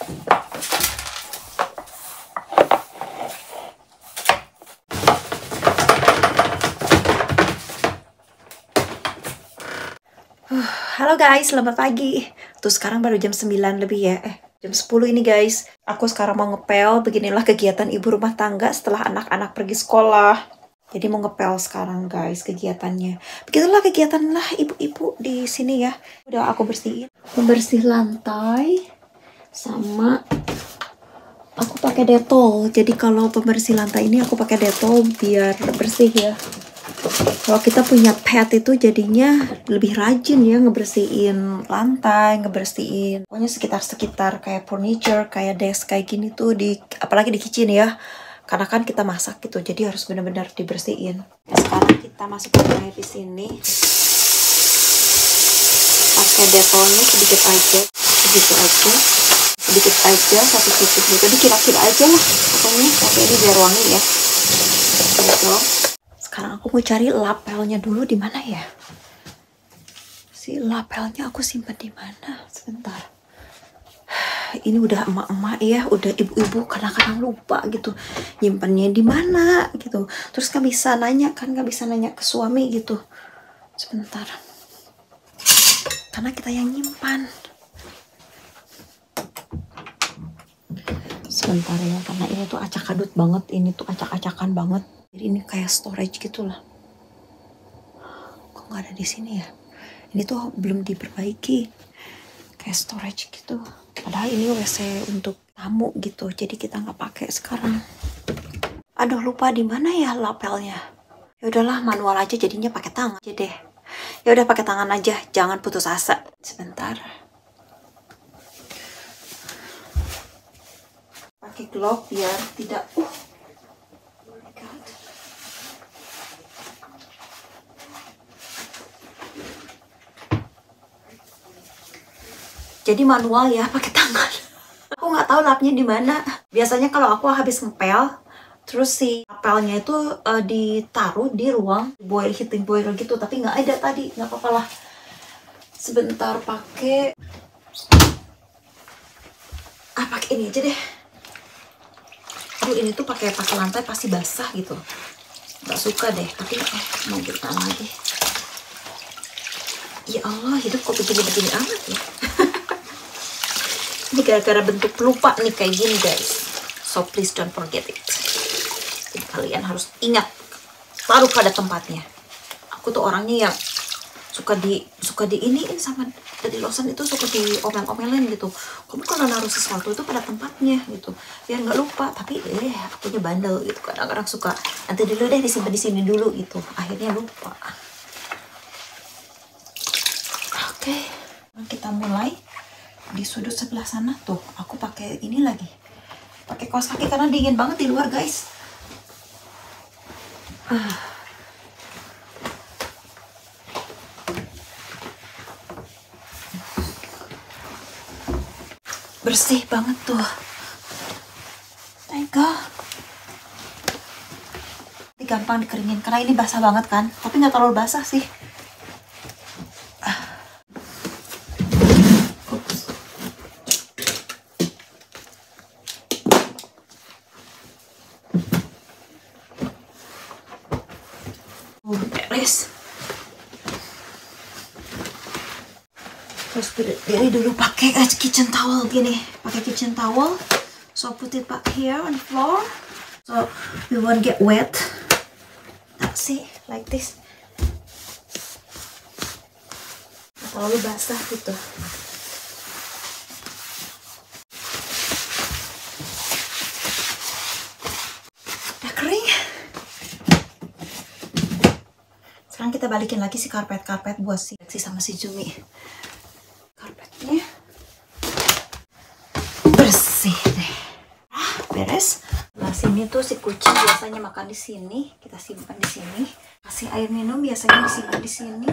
Halo guys, selamat pagi. Tuh sekarang baru jam 9 lebih ya. Jam 10 ini guys. Aku sekarang mau ngepel. Beginilah kegiatan ibu rumah tangga setelah anak-anak pergi sekolah. Jadi mau ngepel sekarang guys kegiatannya. Begitulah kegiatan lah ibu-ibu di sini ya. Udah aku bersihin. Membersih lantai sama aku pakai Dettol. Jadi kalau pembersih lantai ini aku pakai Dettol biar bersih ya. Kalau kita punya pet itu jadinya lebih rajin ya ngebersihin lantai, ngebersihin pokoknya sekitar-sekitar kayak furniture, kayak desk kayak gini tuh apalagi di kitchen ya. Karena kan kita masak gitu, jadi harus benar-benar dibersihin. Sekarang kita masukin air di sini. Pakai Dettolnya sedikit aja, sedikit aja, satu cukup gitu. Dikira-kira aja lah, pokoknya tapi ini biar wangi ya. Gitu. Sekarang aku mau cari lapelnya dulu di mana ya? Si lapelnya aku simpan di mana? Sebentar. Ini udah emak-emak ya, udah ibu-ibu kadang-kadang lupa gitu nyimpannya di mana gitu. Terus nggak bisa nanya ke suami gitu. Sebentar. Karena kita yang nyimpan. Sebentar ya, karena ini tuh acak-adut banget, ini tuh acak-acakan banget. Jadi ini kayak storage gitu lah. Kok nggak ada di sini ya? Ini tuh belum diperbaiki. Kayak storage gitu. Padahal ini WC untuk tamu gitu. Jadi kita nggak pakai sekarang. Aduh lupa di mana ya lapelnya. Ya udahlah manual aja jadinya pakai tangan aja deh. Ya udah pakai tangan aja, jangan putus asa. Sebentar. Pakai glove biar tidak jadi manual ya pakai tangan. Aku nggak tahu lapnya di mana. Biasanya kalau aku habis ngepel, terus si lapelnya itu ditaruh di ruang heating boiler gitu, tapi nggak ada tadi. Nggak apa-apa lah. Sebentar pakai ini aja deh. Aduh ini tuh pakai lantai pasti basah gitu. Nggak suka deh, tapi mau kita lagi. Ya Allah, hidup kok begini-begini amat ya. Ini gara-gara bentuk pelupa nih kayak gini guys. So please don't forget it. Jadi kalian harus ingat, taruh pada tempatnya. Aku tuh orangnya yang suka di iniin sama Daddy Lawson itu, suka di omel-omelin gitu. Kamu kalau naruh sesuatu itu pada tempatnya gitu, biar nggak lupa. Tapi akunya bandel gitu. Kadang-kadang suka nanti dulu deh disimpan di sini dulu gitu. Akhirnya lupa. Oke, kita mulai. Di sudut sebelah sana tuh aku pakai ini lagi, pakai kaos kaki karena dingin banget di luar guys. Bersih banget tuh, tega. Ini gampang dikeringin karena ini basah banget kan, tapi nggak terlalu basah sih. Beres. Terus berdiri dulu pakai kitchen towel gini, pakai kitchen towel. So put it back here on the floor, so we won't get wet. That's it, like this. Terlalu basah gitu. Udah kering. Sekarang kita balikin lagi si karpet buat si sama si Jumi. Karpetnya bersih deh. Beres. Nah sini tuh si kucing biasanya makan di sini, kita simpan di sini. Kasih air minum biasanya disimpan di sini.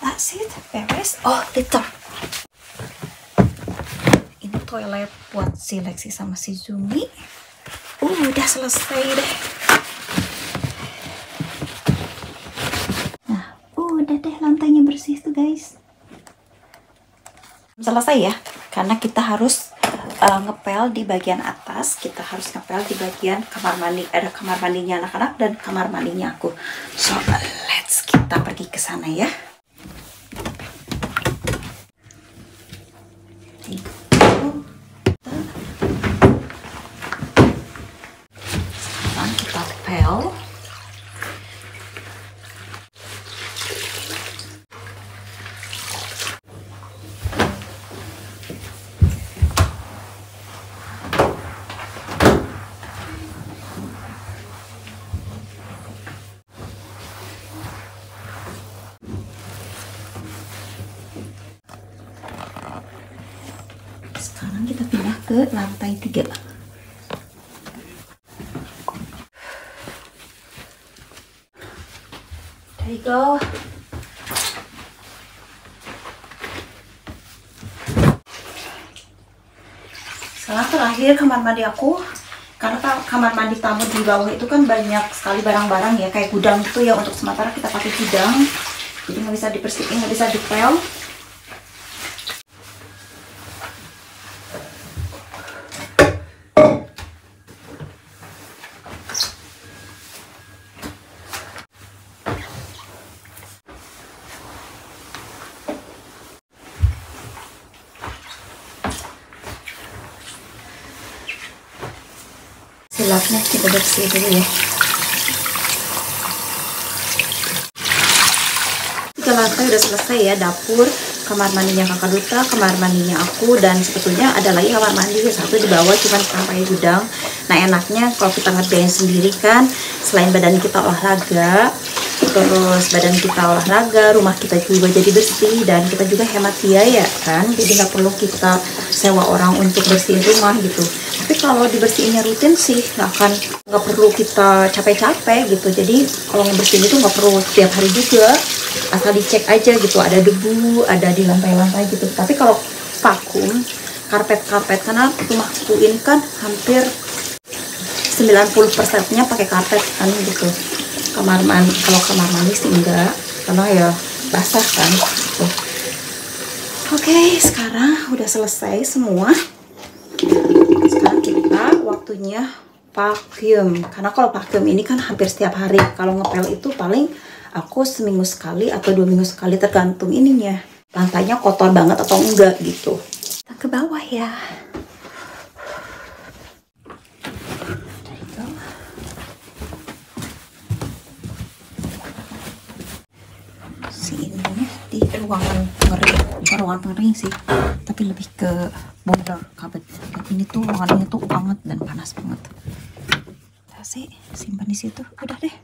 That's it, beres. Oh, litter. Ini toilet buat si Lexi sama si Jumi. Udah selesai deh. Udah deh lantainya bersih tuh guys. Selesai ya, karena kita harus ngepel di bagian atas, kita harus ngepel di bagian kamar mandi. Ada kamar mandinya anak-anak dan kamar mandinya aku. So let's kita pergi ke sana ya. Sekarang kita pel. Sekarang kita pindah ke lantai 3. There you go. Sekarang terakhir kamar mandi aku. Karena kamar mandi tamu di bawah itu kan banyak sekali barang-barang ya, kayak gudang gitu ya. Untuk sementara kita pakai gudang, jadi nggak bisa dibersihin, nggak bisa dipel. Silapnya kita bersih dulu ya. Tiga lantai udah selesai ya, dapur, kamar mandinya kakak Duta, kamar mandinya aku, dan sebetulnya ada lagi kamar mandi satu di bawah, cuman sampai gudang. Nah enaknya kalau kita ngerjain sendiri kan, selain badan kita olahraga, terus badan kita olahraga, rumah kita juga jadi bersih, dan kita juga hemat biaya kan, jadi nggak perlu kita sewa orang untuk bersihin rumah gitu. Tapi kalau dibersihinnya rutin sih nggak perlu kita capek-capek gitu. Jadi kalau ngebersihin itu nggak perlu setiap hari juga, asal dicek aja gitu, ada debu ada di lantai-lantai gitu. Tapi kalau vakum karpet karena rumahku ini kan hampir 90%-nya pakai karpet kan gitu. Kalau kamar mandi sih enggak, karena ya basah kan gitu. Oke, sekarang udah selesai semua. Sekarang kita waktunya vacuum. Karena kalau vacuum ini kan hampir setiap hari. Kalau ngepel itu paling aku seminggu sekali atau 2 minggu sekali, tergantung ininya, lantainya kotor banget atau enggak gitu. Kita ke bawah ya. Ini di ruangan ngering, bukan ruangan pengering sih, tapi lebih ke border kabet. Ini tuh ruangannya tuh banget dan panas banget. Kita sih simpan di situ, udah deh.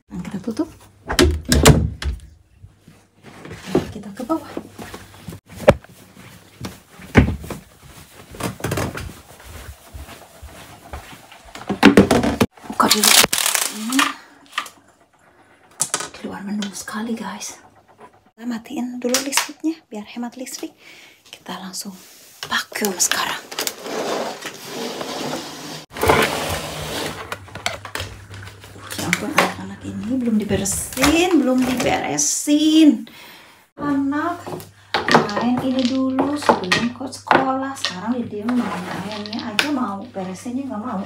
Nah, kita tutup. Kita ke bawah. Buka dulu. Ini di luar mendung sekali guys. Kita matiin dulu listriknya biar hemat listrik. Kita langsung vacuum sekarang. Ya ampun, anak-anak ini belum diberesin. Anak main ini dulu sebelum ke sekolah. Sekarang dia mainnya aja mau, beresinnya nggak mau.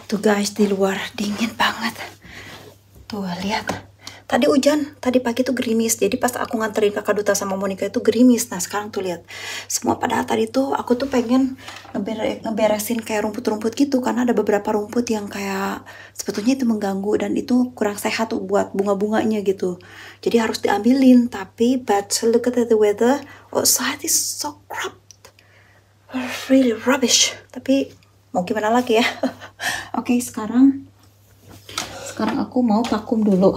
Tuh guys, di luar dingin banget. Tuh lihat. Tadi hujan, tadi pagi tuh gerimis. Jadi pas aku nganterin kakak Duta sama Monica itu gerimis. Nah sekarang tuh lihat. Semua padahal tadi tuh aku tuh pengen ngeberesin kayak rumput-rumput gitu. Karena ada beberapa rumput yang kayak sebetulnya itu mengganggu. Dan itu kurang sehat tuh buat bunga-bunganya gitu. Jadi harus diambilin. Tapi but look at the weather. Outside is so cropped. Really rubbish. Tapi mau gimana lagi ya. Oke, sekarang aku mau vakum dulu.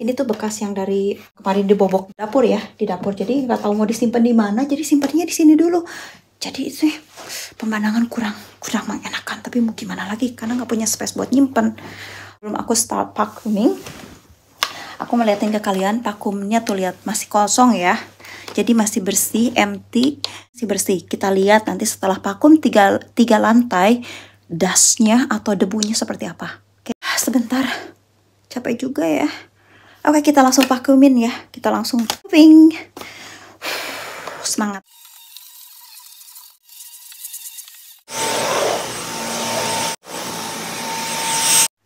Ini tuh bekas yang dari kemarin dibobok di dapur ya, di dapur. Jadi nggak tahu mau disimpan di mana, jadi simpannya di sini dulu. Jadi itu pemandangan kurang mengenakan, tapi mau gimana lagi karena nggak punya space buat nyimpen. Belum aku start vacuuming, aku melihatin ke kalian vakumnya tuh, lihat masih kosong ya. Jadi masih bersih, empty, masih bersih. Kita lihat nanti setelah vakum tiga lantai, dustnya atau debunya seperti apa. Oke, sebentar, capek juga ya. Oke, kita langsung vacuumin ya. Kita langsung vacuuming. Semangat.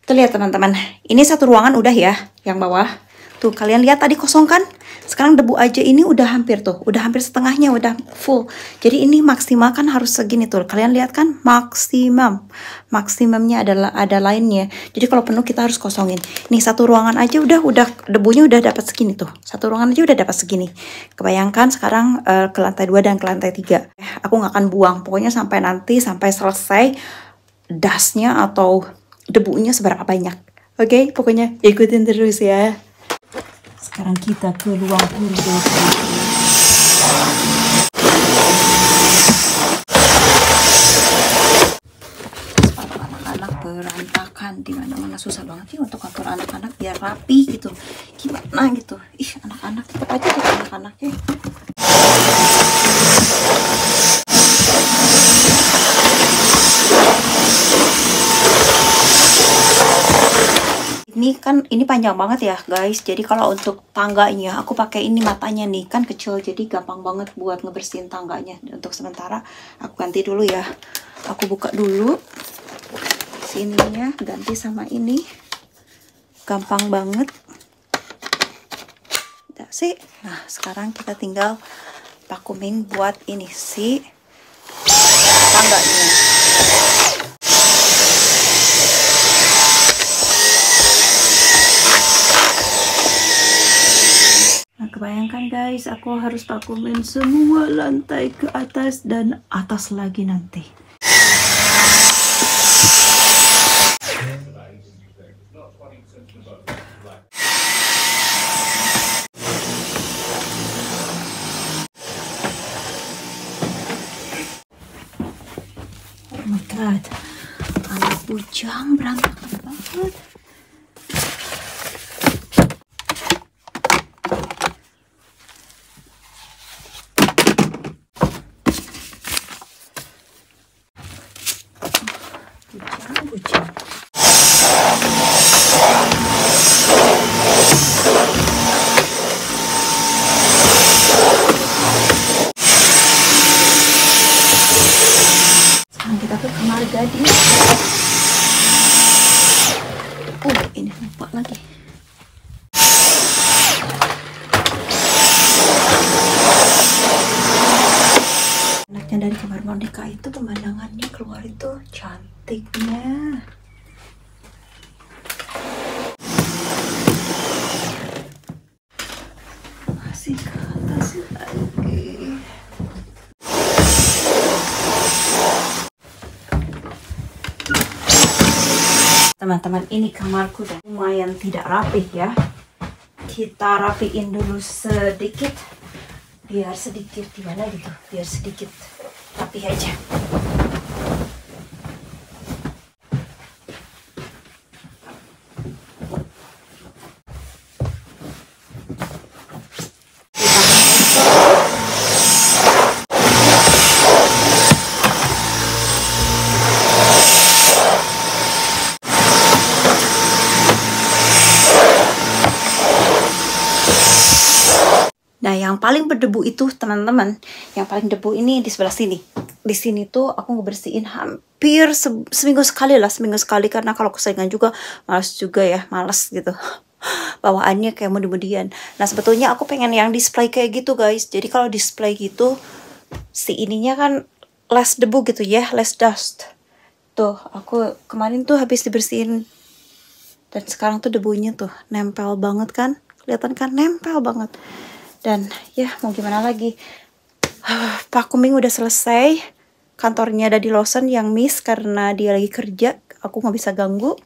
Tuh lihat teman-teman, ini satu ruangan udah ya, yang bawah. Tuh kalian lihat tadi kosong kan? Sekarang debu aja ini udah hampir tuh, udah hampir setengahnya, udah full. Jadi ini maksimal kan harus segini tuh. Kalian lihat kan maksimum. Maksimumnya adalah ada lainnya. Jadi kalau penuh kita harus kosongin. Nih satu ruangan aja udah debunya udah dapat segini tuh. Satu ruangan aja udah dapat segini. Kebayangkan sekarang ke lantai 2 dan ke lantai 3. Aku nggak akan buang, pokoknya sampai nanti sampai selesai dustnya atau debunya seberapa banyak. Oke, pokoknya ikutin terus ya. Sekarang kita ke ruang purga. Sepatu anak-anak berantakan di mana-mana, susah banget sih untuk kantor anak-anak biar rapi gitu. Gimana gitu? Ih, anak-anak tetap aja gitu anak-anaknya. Ini panjang banget ya guys, jadi kalau untuk tangganya aku pakai ini matanya nih, kan kecil jadi gampang banget buat ngebersihin tangganya. Untuk sementara aku ganti dulu ya, aku buka dulu sininya, ganti sama ini, gampang banget. Udah sih. Nah sekarang kita tinggal vacuuming buat ini sih tangganya. Bayangkan guys, aku harus vacuumin semua lantai ke atas dan atas lagi nanti. Oh my god, anak bujang berantakan banget. Sekarang kita ke kamar gadis. Ini lupa lagi. Enaknya dari kamar Monica itu pemandangannya keluar itu cantiknya. Masih ke atas lagi. Teman-teman, ini kamarku udah lumayan tidak rapih ya. Kita rapiin dulu sedikit, biar sedikit gimana gitu, biar sedikit rapih aja. Nah, yang paling berdebu itu teman-teman, yang paling debu ini di sebelah sini. Di sini tuh aku ngebersihin hampir seminggu sekali lah, seminggu sekali, karena kalau keseringan juga malas juga ya, malas gitu. Bawaannya kayak mudi-mudian. Nah, sebetulnya aku pengen yang display kayak gitu guys. Jadi kalau display gitu, si ininya kan less debu gitu ya, less dust. Tuh, aku kemarin tuh habis dibersihin. Dan sekarang tuh debunya tuh nempel banget kan. Kelihatan kan, nempel banget. Dan ya mau gimana lagi, vacuuming udah selesai. Kantornya ada di Lawson yang miss karena dia lagi kerja, aku nggak bisa ganggu.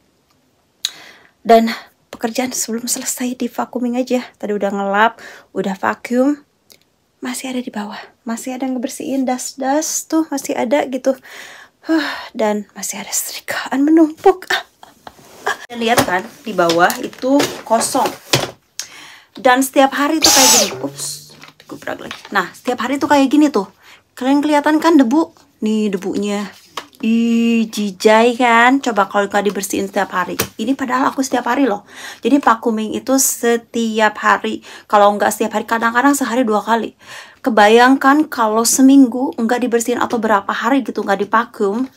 Dan pekerjaan sebelum selesai di vacuuming aja. Tadi udah ngelap, udah vacuum, masih ada di bawah, masih ada ngebersihin dust tuh, masih ada gitu. Dan masih ada setrikaan menumpuk. Lihat kan di bawah itu kosong. Dan setiap hari tuh kayak gini. Ups, gubrak lagi. Nah, setiap hari tuh kayak gini tuh. Kalian kelihatan kan debu? Nih debunya. Ih, jijai kan? Coba kalau nggak dibersihin setiap hari. Ini padahal aku setiap hari loh. Jadi vacuuming itu setiap hari. Kalau nggak setiap hari, kadang-kadang sehari 2 kali. Kebayangkan kalau seminggu nggak dibersihin atau berapa hari gitu nggak divacuum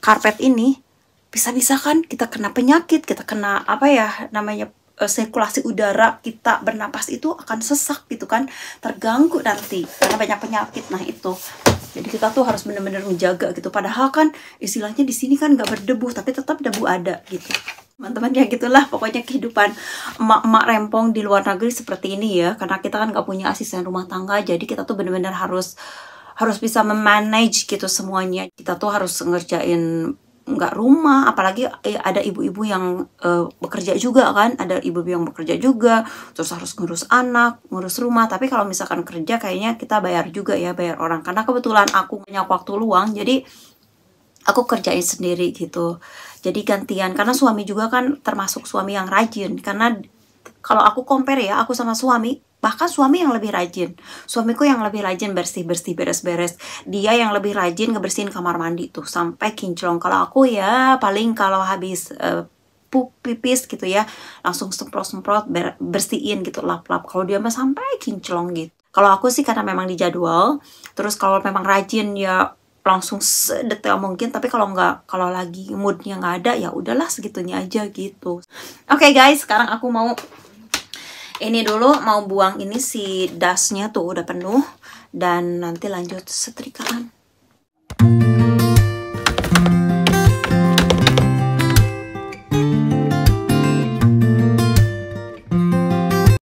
karpet ini, bisa-bisa kan kita kena penyakit, kita kena apa ya namanya, sirkulasi udara kita bernapas itu akan sesak gitu kan, terganggu nanti karena banyak penyakit. Nah itu, jadi kita tuh harus bener-bener menjaga gitu. Padahal kan istilahnya di sini kan nggak berdebu, tapi tetap debu ada gitu. Teman-teman ya gitulah pokoknya kehidupan emak-emak rempong di luar negeri seperti ini ya. Karena kita kan nggak punya asisten rumah tangga, jadi kita tuh bener-bener harus bisa memanage gitu semuanya. Kita tuh harus ngerjain nggak rumah, apalagi ada ibu-ibu yang bekerja juga kan, ada ibu-ibu yang bekerja juga, terus harus ngurus anak, ngurus rumah. Tapi kalau misalkan kerja kayaknya kita bayar juga ya, bayar orang. Karena kebetulan aku banyak waktu luang, jadi aku kerjain sendiri gitu. Jadi gantian, karena suami juga kan termasuk suami yang rajin. Karena kalau aku compare ya, aku sama suami, bahkan suami yang lebih rajin. Suamiku yang lebih rajin bersih-bersih, beres-beres. Dia yang lebih rajin ngebersihin kamar mandi tuh sampai kinclong. Kalau aku ya paling kalau habis pup pipis gitu ya, langsung semprot-semprot, bersihin gitu, lap-lap. Kalau dia mah sampai kinclong gitu. Kalau aku sih karena memang dijadwal. Terus kalau memang rajin ya langsung sedetail mungkin. Tapi kalau nggak, kalau lagi moodnya nggak ada ya udahlah segitunya aja gitu. Oke guys, sekarang aku mau ini dulu, mau buang ini si dustnya tuh udah penuh, dan nanti lanjut setrikaan.